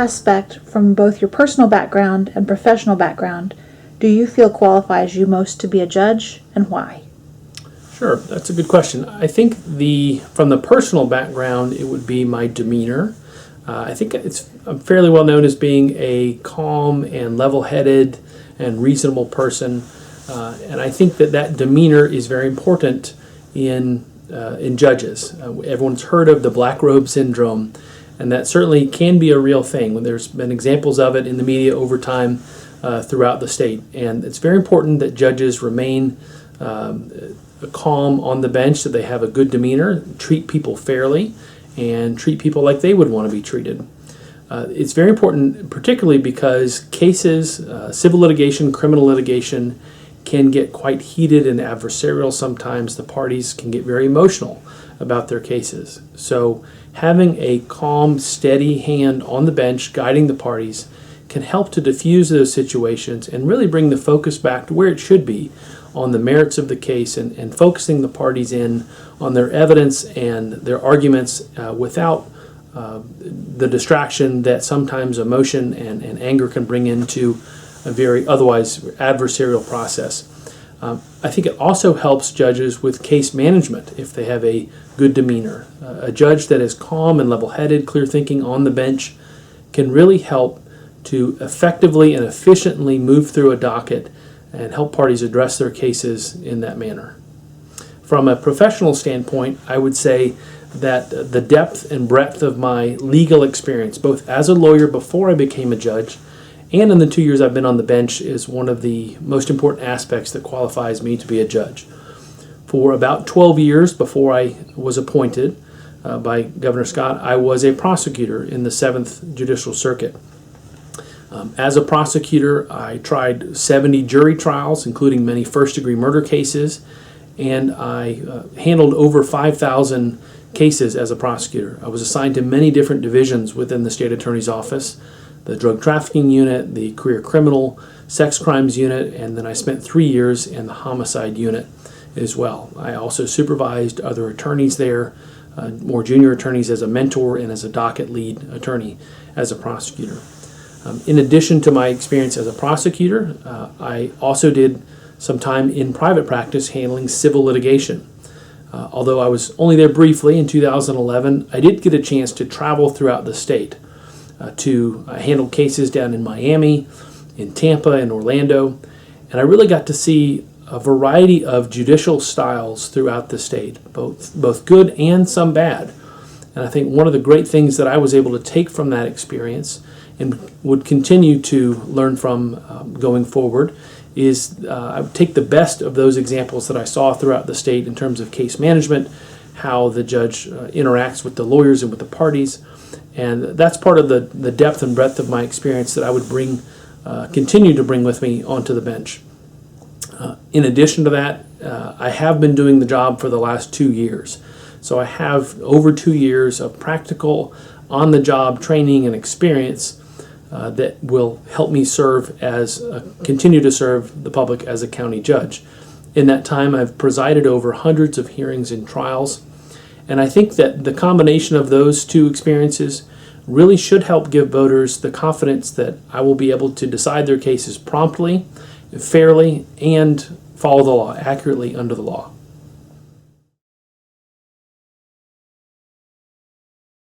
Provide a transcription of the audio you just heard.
aspect from both your personal background and professional background do you feel qualifies you most to be a judge, and why? Sure, that's a good question. I think from the personal background, it would be my demeanor. I think I'm fairly well known as being a calm and level-headed and reasonable person, and I think that demeanor is very important in judges. Everyone's heard of the black robe syndrome, and that certainly can be a real thing. When there's been examples of it in the media over time throughout the state, and it's very important that judges remain calm on the bench, that they have a good demeanor, treat people fairly, and treat people like they would want to be treated. It's very important, particularly because cases, civil litigation, criminal litigation, can get quite heated and adversarial sometimes. The parties can get very emotional about their cases. So having a calm, steady hand on the bench guiding the parties can help to diffuse those situations and really bring the focus back to where it should be, on the merits of the case, and focusing the parties in on their evidence and their arguments without the distraction that sometimes emotion and anger can bring into a very otherwise adversarial process. I think it also helps judges with case management if they have a good demeanor. A judge that is calm and level-headed, clear-thinking on the bench can really help to effectively and efficiently move through a docket and help parties address their cases in that manner. From a professional standpoint, I would say that the depth and breadth of my legal experience, both as a lawyer before I became a judge and in the 2 years I've been on the bench, is one of the most important aspects that qualifies me to be a judge. For about 12 years before I was appointed by Governor Scott, I was a prosecutor in the 7th Judicial Circuit. As a prosecutor, I tried 70 jury trials, including many first-degree murder cases, and I handled over 5,000 cases as a prosecutor. I was assigned to many different divisions within the state attorney's office: the drug trafficking unit, the career criminal, sex crimes unit, and then I spent 3 years in the homicide unit as well. I also supervised other attorneys there, more junior attorneys, as a mentor and as a docket lead attorney as a prosecutor. In addition to my experience as a prosecutor, I also did some time in private practice handling civil litigation. Although I was only there briefly in 2011, I did get a chance to travel throughout the state to handle cases down in Miami, in Tampa, and Orlando, and I really got to see a variety of judicial styles throughout the state, both good and some bad. And I think one of the great things that I was able to take from that experience and would continue to learn from going forward is I would take the best of those examples that I saw throughout the state in terms of case management, how the judge interacts with the lawyers and with the parties, and that's part of the depth and breadth of my experience that I would continue to bring with me onto the bench. In addition to that, I have been doing the job for the last 2 years. So I have over 2 years of practical, on-the-job training and experience that will help me continue to serve the public as a county judge. In that time, I've presided over hundreds of hearings and trials, and I think that the combination of those two experiences really should help give voters the confidence that I will be able to decide their cases promptly, fairly, and follow the law accurately under the law.